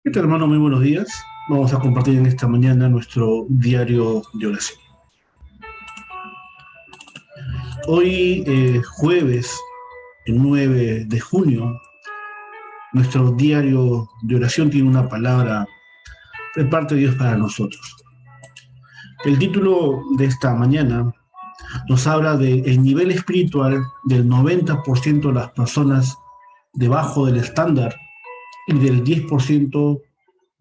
¿Qué tal, hermano? Muy buenos días. Vamos a compartir en esta mañana nuestro diario de oración. Hoy, jueves 9 de junio, nuestro diario de oración tiene una palabra de parte de Dios para nosotros. El título de esta mañana nos habla del nivel espiritual del 90% de las personas debajo del estándar y del 10%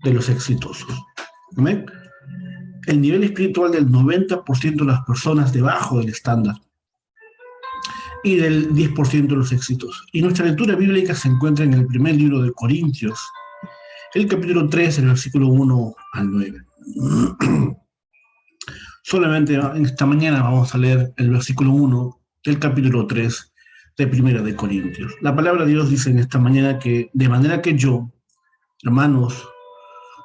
de los exitosos. ¿Amén? El nivel espiritual del 90% de las personas debajo del estándar y del 10% de los éxitos. Y nuestra lectura bíblica se encuentra en el primer libro de Corintios, el capítulo 3, el versículo 1 al 9. Solamente en esta mañana vamos a leer el versículo 1 del capítulo 3 de Primera de Corintios. La palabra de Dios dice en esta mañana que de manera que yo, hermanos,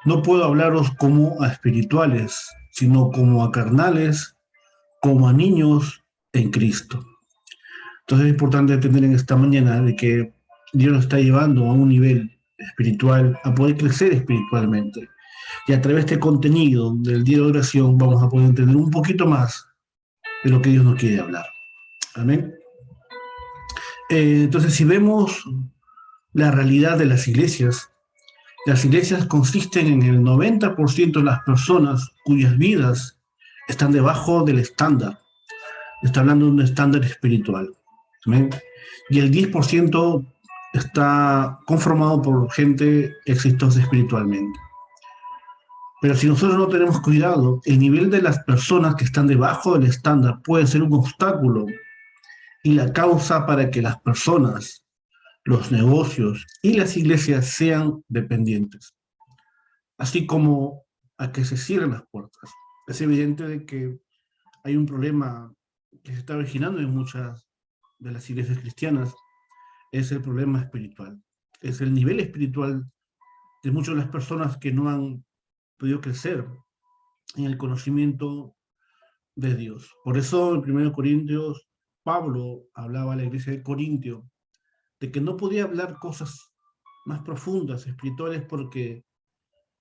no puedo hablaros como a espirituales, sino como a carnales, como a niños en Cristo. Entonces es importante entender en esta mañana de que Dios nos está llevando a un nivel espiritual, a poder crecer espiritualmente. Y a través de este contenido del día de oración vamos a poder entender un poquito más de lo que Dios nos quiere hablar. Amén. Entonces, si vemos la realidad de las iglesias consisten en el 90% de las personas cuyas vidas están debajo del estándar. Está hablando de un estándar espiritual. ¿Amén? Y el 10% está conformado por gente exitosa espiritualmente. Pero si nosotros no tenemos cuidado, el nivel de las personas que están debajo del estándar puede ser un obstáculo y la causa para que las personas, los negocios y las iglesias sean dependientes, así como a que se cierren las puertas. Es evidente de que hay un problema que se está originando en muchas de las iglesias cristianas, es el problema espiritual, es el nivel espiritual de muchas de las personas que no han podido crecer en el conocimiento de Dios. Por eso en 1 Corintios, Pablo hablaba a la iglesia de Corintio de que no podía hablar cosas más profundas, espirituales, porque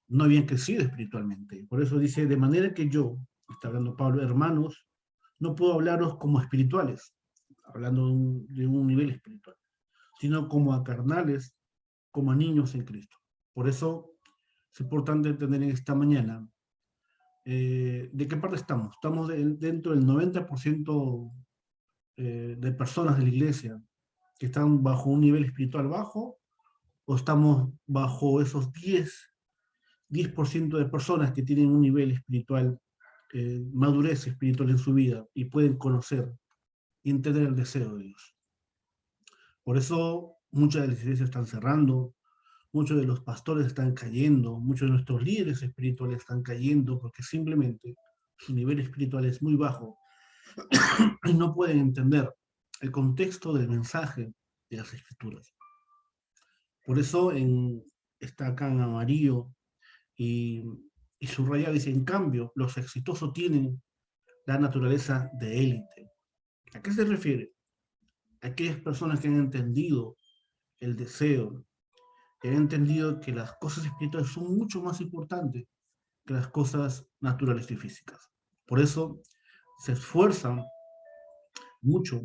no habían crecido espiritualmente. Por eso dice, de manera que yo, está hablando Pablo, hermanos, no puedo hablaros como espirituales, hablando de un nivel espiritual, sino como a carnales, como a niños en Cristo. Por eso es importante entender en esta mañana de qué parte estamos. Estamos dentro del 90% de personas de la iglesia que están bajo un nivel espiritual bajo, o estamos bajo esos 10% de personas que tienen un nivel espiritual, madurez espiritual en su vida y pueden conocer y entender el deseo de Dios. Por eso muchas de las iglesias están cerrando, muchos de los pastores están cayendo, muchos de nuestros líderes espirituales están cayendo porque simplemente su nivel espiritual es muy bajo y no pueden entender el contexto del mensaje de las escrituras. Por eso está acá en amarillo y, y subrayado dice, en cambio, los exitosos tienen la naturaleza de élite. ¿A qué se refiere? Aquellas personas que han entendido el deseo, que han entendido que las cosas espirituales son mucho más importantes que las cosas naturales y físicas. Por eso se esfuerzan mucho,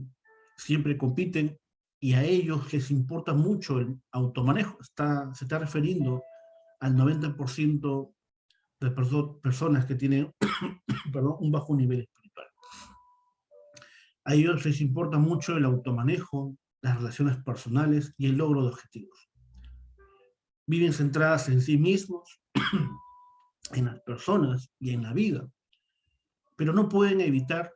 siempre compiten y a ellos les importa mucho el automanejo. Se está refiriendo al 90% de personas que tienen perdón, un bajo nivel espiritual. A ellos les importa mucho el automanejo, las relaciones personales y el logro de objetivos. Viven centradas en sí mismos, en las personas y en la vida, pero no pueden evitar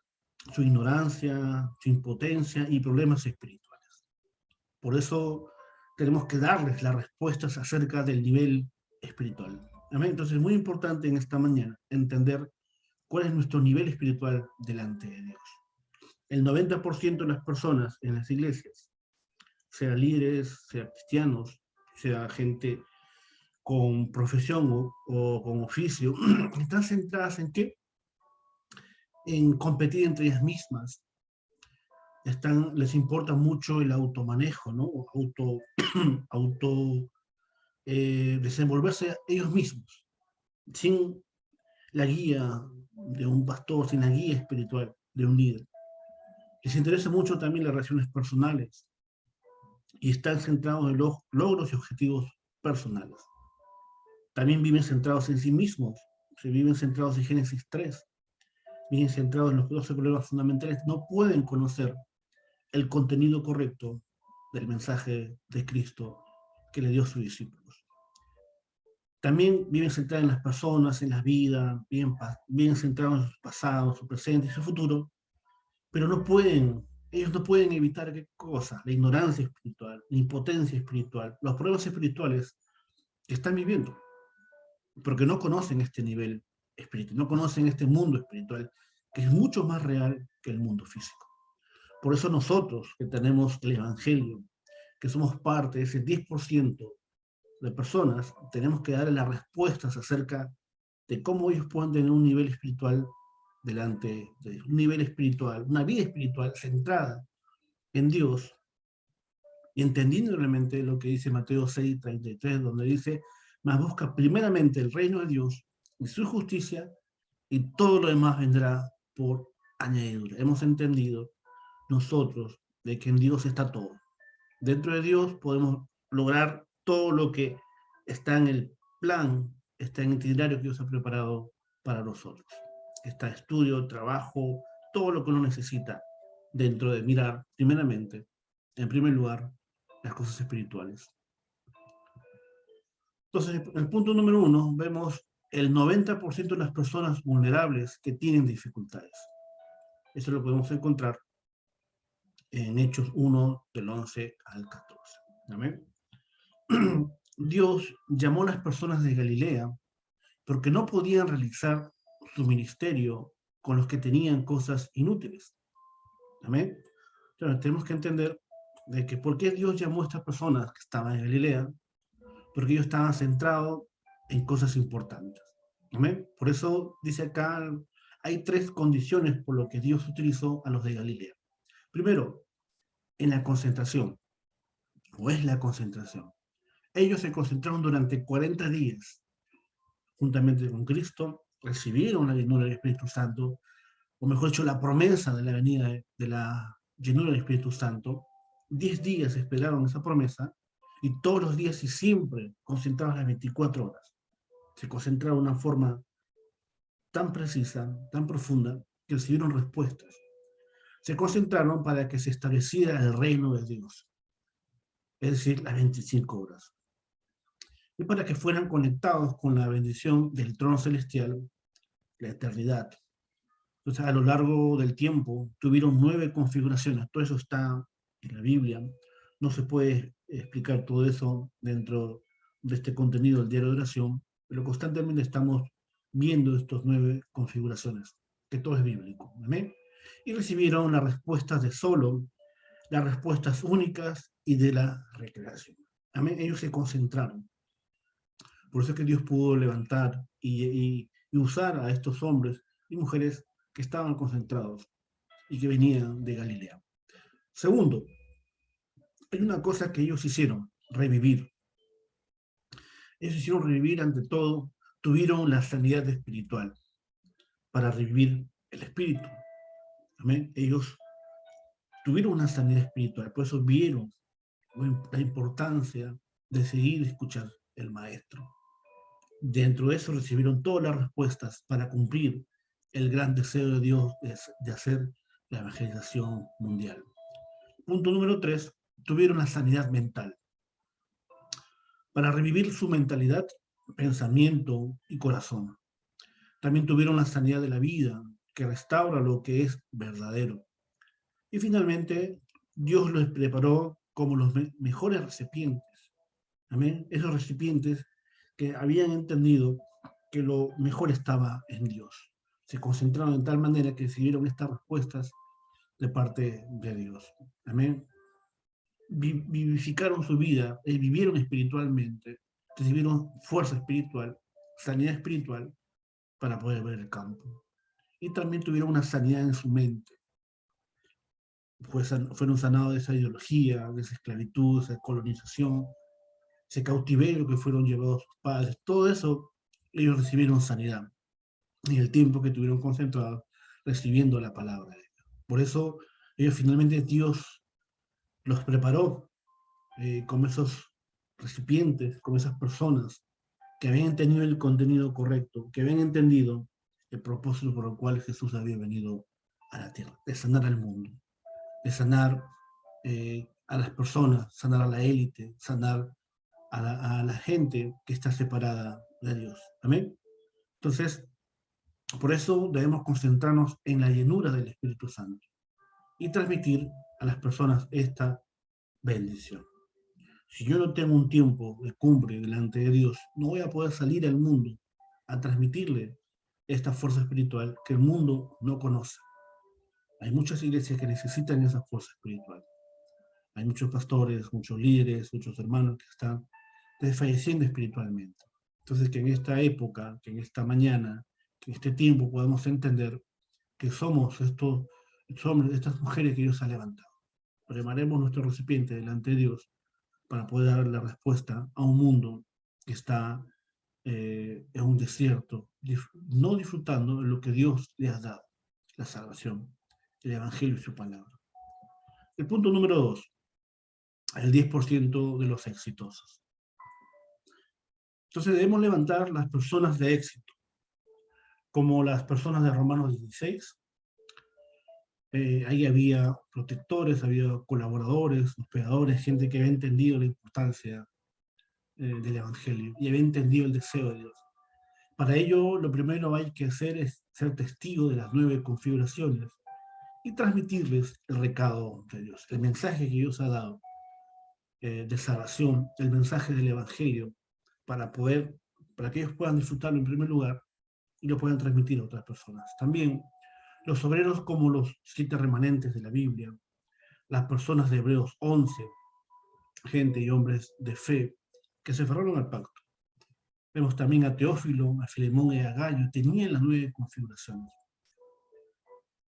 su ignorancia, su impotencia y problemas espirituales. Por eso tenemos que darles las respuestas acerca del nivel espiritual. ¿Amén? Entonces es muy importante en esta mañana entender cuál es nuestro nivel espiritual delante de Dios. El 90% de las personas en las iglesias, sea líderes, sea cristianos, sea gente con profesión o con oficio, están centradas en qué? En competir entre ellas mismas. Les importa mucho el automanejo, ¿no? Auto desenvolverse ellos mismos, sin la guía de un pastor, sin la guía espiritual de un líder. Les interesa mucho también las relaciones personales y están centrados en los logros y objetivos personales. También viven centrados en sí mismos, se viven centrados en Génesis 3, viven centrados en los 12 problemas fundamentales, no pueden conocer el contenido correcto del mensaje de Cristo que le dio a sus discípulos. También viven centrados en las personas, en la vida, viven centrados en su pasado, su presente y su futuro, pero ellos no pueden evitar qué cosa, la ignorancia espiritual, la impotencia espiritual, los problemas espirituales que están viviendo, porque no conocen este nivel espiritual, no conocen este mundo espiritual, que es mucho más real que el mundo físico. Por eso nosotros, que tenemos el Evangelio, que somos parte de ese 10% de personas, tenemos que darle las respuestas acerca de cómo ellos pueden tener un nivel espiritual delante de un nivel espiritual, una vida espiritual centrada en Dios, y entendiendo realmente lo que dice Mateo 6:33, donde dice, mas busca primeramente el reino de Dios y su justicia, y todo lo demás vendrá por añadidura. Hemos entendido nosotros de que en Dios está todo. Dentro de Dios podemos lograr todo lo que está en el plan, está en el itinerario que Dios ha preparado para nosotros. Está estudio, trabajo, todo lo que uno necesita dentro de mirar, primeramente, en primer lugar, las cosas espirituales. Entonces, en el punto número 1, vemos el 90% de las personas vulnerables que tienen dificultades. Eso lo podemos encontrar en Hechos 1, del 11 al 14. ¿Amén? Dios llamó a las personas de Galilea porque no podían realizar su ministerio con los que tenían cosas inútiles. ¿Amén? Entonces, tenemos que entender de que por qué Dios llamó a estas personas que estaban en Galilea, porque ellos estaban centrados en cosas importantes. ¿Amén? Por eso dice acá, hay 3 condiciones por lo que Dios utilizó a los de Galilea. Primero, en la concentración, o es la concentración. Ellos se concentraron durante 40 días, juntamente con Cristo, recibieron la llenura del Espíritu Santo, o mejor dicho, la promesa de la venida de la llenura del Espíritu Santo. 10 días esperaron esa promesa, y todos los días y siempre concentrados las 24 horas. Se concentraron de una forma tan precisa, tan profunda, que recibieron respuestas. Se concentraron para que se estableciera el reino de Dios, es decir, las 25 horas. Y para que fueran conectados con la bendición del trono celestial, la eternidad. Entonces, a lo largo del tiempo, tuvieron 9 configuraciones. Todo eso está en la Biblia. No se puede explicar todo eso dentro de este contenido del diario de oración, pero constantemente estamos viendo estas 9 configuraciones, que todo es bíblico. ¿Amén? Y recibieron las respuestas de solo, las respuestas únicas y de la recreación. Amén. Ellos se concentraron. Por eso es que Dios pudo levantar y usar a estos hombres y mujeres que estaban concentrados y que venían de Galilea. Segundo, hay una cosa que ellos hicieron, revivir. Ellos hicieron revivir ante todo, tuvieron la sanidad espiritual para revivir el espíritu. ¿Amén? Ellos tuvieron una sanidad espiritual, por eso vieron la importancia de seguir escuchar el maestro. Dentro de eso recibieron todas las respuestas para cumplir el gran deseo de Dios de hacer la evangelización mundial. Punto número 3, tuvieron la sanidad mental. Para revivir su mentalidad, pensamiento y corazón. También tuvieron la sanidad de la vida, que restaura lo que es verdadero. Y finalmente, Dios los preparó como los mejores recipientes. Amén. Esos recipientes que habían entendido que lo mejor estaba en Dios. Se concentraron de tal manera que recibieron estas respuestas de parte de Dios. Amén. Vivificaron su vida, vivieron espiritualmente, recibieron fuerza espiritual, sanidad espiritual para poder ver el campo. Y también tuvieron una sanidad en su mente. Fueron sanados de esa ideología, de esa esclavitud, de esa colonización. ese cautiverio que fueron llevados sus padres, todo eso, ellos recibieron sanidad en el tiempo que tuvieron concentrados recibiendo la palabra de Dios. Por eso, ellos finalmente Dios los preparó como esos recipientes, como esas personas que habían entendido el contenido correcto, que habían entendido el propósito por el cual Jesús había venido a la tierra, de sanar al mundo, de sanar a las personas, sanar a la élite, sanar a la gente que está separada de Dios. Amén. Entonces, por eso debemos concentrarnos en la llenura del Espíritu Santo y transmitir a las personas esta bendición. Si yo no tengo un tiempo de cumbre delante de Dios, no voy a poder salir al mundo a transmitirle esta fuerza espiritual que el mundo no conoce. Hay muchas iglesias que necesitan esa fuerza espiritual. Hay muchos pastores, muchos líderes, muchos hermanos que están desfalleciendo espiritualmente. Entonces, que en esta época, que en esta mañana, que en este tiempo podamos entender que somos estos hombres, estas mujeres que Dios ha levantado. Preparemos nuestro recipiente delante de Dios para poder dar la respuesta a un mundo que está en un desierto, no disfrutando de lo que Dios le ha dado, la salvación, el Evangelio y su palabra. El punto número 2, el 10% de los exitosos. Entonces debemos levantar las personas de éxito, como las personas de Romanos 16. Ahí había protectores, había colaboradores, hospedadores, gente que había entendido la importancia del Evangelio y había entendido el deseo de Dios. Para ello, lo primero que hay que hacer es ser testigo de las 9 configuraciones y transmitirles el recado de Dios, el mensaje que Dios ha dado de salvación, el mensaje del Evangelio, para que ellos puedan disfrutarlo en primer lugar y lo puedan transmitir a otras personas. También los obreros como los 7 remanentes de la Biblia, las personas de Hebreos 11, gente y hombres de fe que se aferraron al pacto. Vemos también a Teófilo, a Filemón y a Gallo, tenían las 9 configuraciones.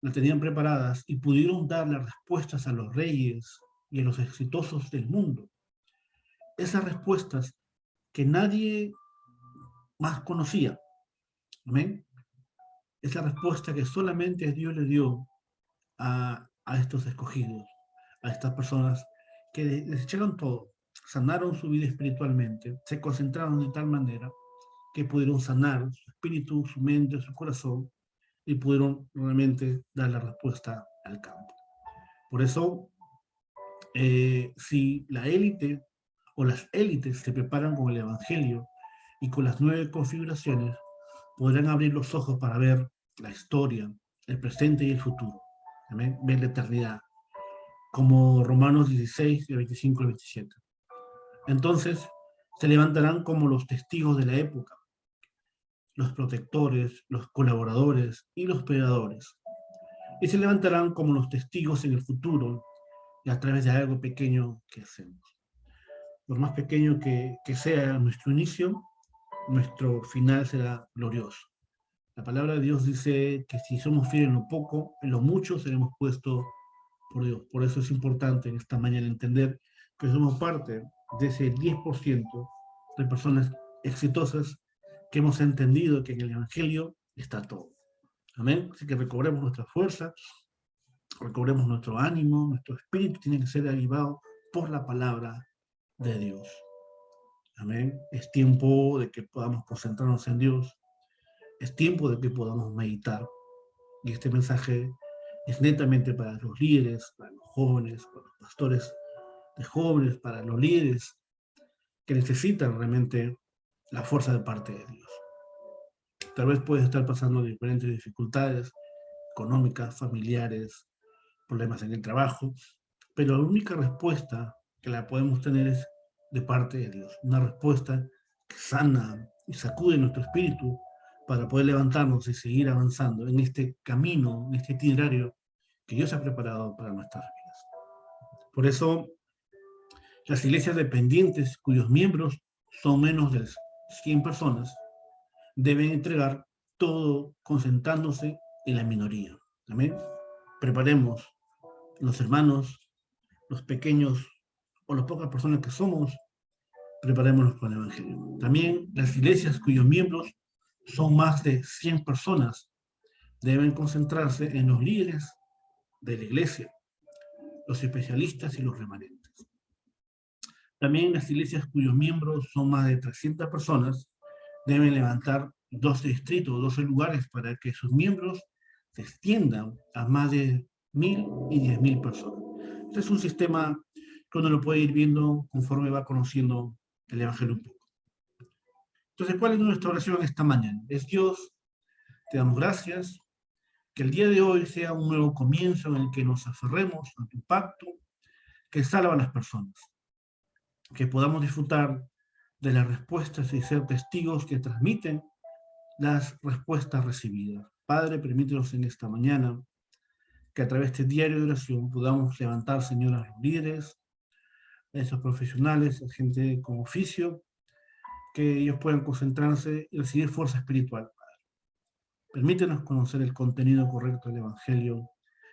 Las tenían preparadas y pudieron dar las respuestas a los reyes y a los exitosos del mundo. Esas respuestas que nadie más conocía. ¿Amén? Esa respuesta que solamente Dios le dio a estos escogidos, a estas personas que les echaron todo, sanaron su vida espiritualmente, se concentraron de tal manera que pudieron sanar su espíritu, su mente, su corazón, y pudieron realmente dar la respuesta al campo. Por eso, si la élite o las élites se preparan con el Evangelio y con las 9 configuraciones, podrán abrir los ojos para ver la historia, el presente y el futuro. ¿Amén? Ver la eternidad, como Romanos 16, 25 y 27. Entonces, se levantarán como los testigos de la época, los protectores, los colaboradores y los hospedadores. Y se levantarán como los testigos en el futuro y a través de algo pequeño que hacemos. Por más pequeño que sea nuestro inicio, nuestro final será glorioso. La palabra de Dios dice que si somos fieles en lo poco, en lo mucho seremos puestos por Dios. Por eso es importante en esta mañana entender que somos parte de ese 10% de personas exitosas que hemos entendido que en el Evangelio está todo. Amén. Así que recobremos nuestra fuerza, recobremos nuestro ánimo, nuestro espíritu tiene que ser avivado por la palabra de Dios. Amén. Es tiempo de que podamos concentrarnos en Dios. Es tiempo de que podamos meditar. Y este mensaje es netamente para los líderes, para los jóvenes, para los pastores de jóvenes, para los líderes que necesitan realmente la fuerza de parte de Dios. Tal vez puedes estar pasando diferentes dificultades económicas, familiares, problemas en el trabajo, pero la única respuesta que la podemos tener es de parte de Dios. Una respuesta que sana y sacude nuestro espíritu para poder levantarnos y seguir avanzando en este camino, en este itinerario que Dios ha preparado para nuestras vidas. Por eso, las iglesias dependientes, cuyos miembros son menos de 100 personas, deben entregar todo concentrándose en la minoría. Amén. Preparemos los hermanos, los pequeños o las pocas personas que somos preparémonos para el Evangelio. También las iglesias cuyos miembros son más de 100 personas deben concentrarse en los líderes de la iglesia, los especialistas y los remanentes. También las iglesias cuyos miembros son más de 300 personas deben levantar 12 distritos, 12 lugares para que sus miembros se extiendan a más de 1000 y 10.000 personas. Este es un sistema que uno lo puede ir viendo conforme va conociendo el Evangelio un poco. Entonces, ¿cuál es nuestra oración esta mañana? Es Dios, te damos gracias, que el día de hoy sea un nuevo comienzo en el que nos aferremos a tu pacto que salva a las personas, que podamos disfrutar de las respuestas y ser testigos que transmiten las respuestas recibidas. Padre, permítenos en esta mañana que a través de este diario de oración podamos levantar, Señor, a los líderes, a esos profesionales, a gente con oficio, que ellos puedan concentrarse y recibir fuerza espiritual. Permítenos conocer el contenido correcto del Evangelio.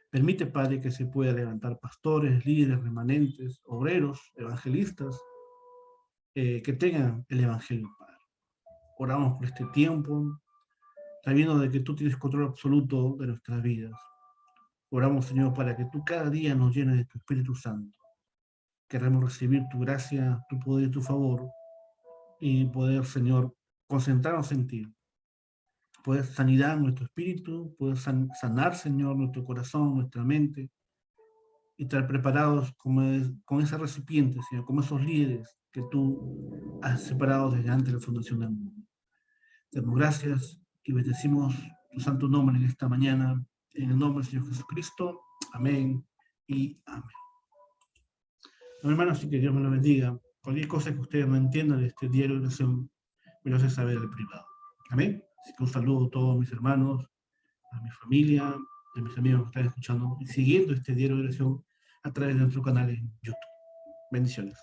Permite, Padre, que se pueda levantar pastores, líderes, remanentes, obreros, evangelistas, que tengan el Evangelio, Padre. Oramos por este tiempo, sabiendo de que tú tienes control absoluto de nuestras vidas. Oramos, Señor, para que tú cada día nos llenes de tu Espíritu Santo. Queremos recibir tu gracia, tu poder y tu favor, y poder, Señor, concentrarnos en ti. Poder sanidad en nuestro espíritu, poder sanar, Señor, nuestro corazón, nuestra mente, y estar preparados con ese recipiente, Señor, como esos líderes que tú has separado desde antes de la fundación del mundo. Te damos gracias y bendecimos tu santo nombre en esta mañana, en el nombre del Señor Jesucristo. Amén y amén. Bueno, hermanos, así que Dios me lo bendiga. Cualquier cosa que ustedes no entiendan de este diario de oración, me lo hace saber en el privado. Amén. Así que un saludo a todos mis hermanos, a mi familia, a mis amigos que están escuchando y siguiendo este diario de oración a través de nuestro canal en YouTube. Bendiciones.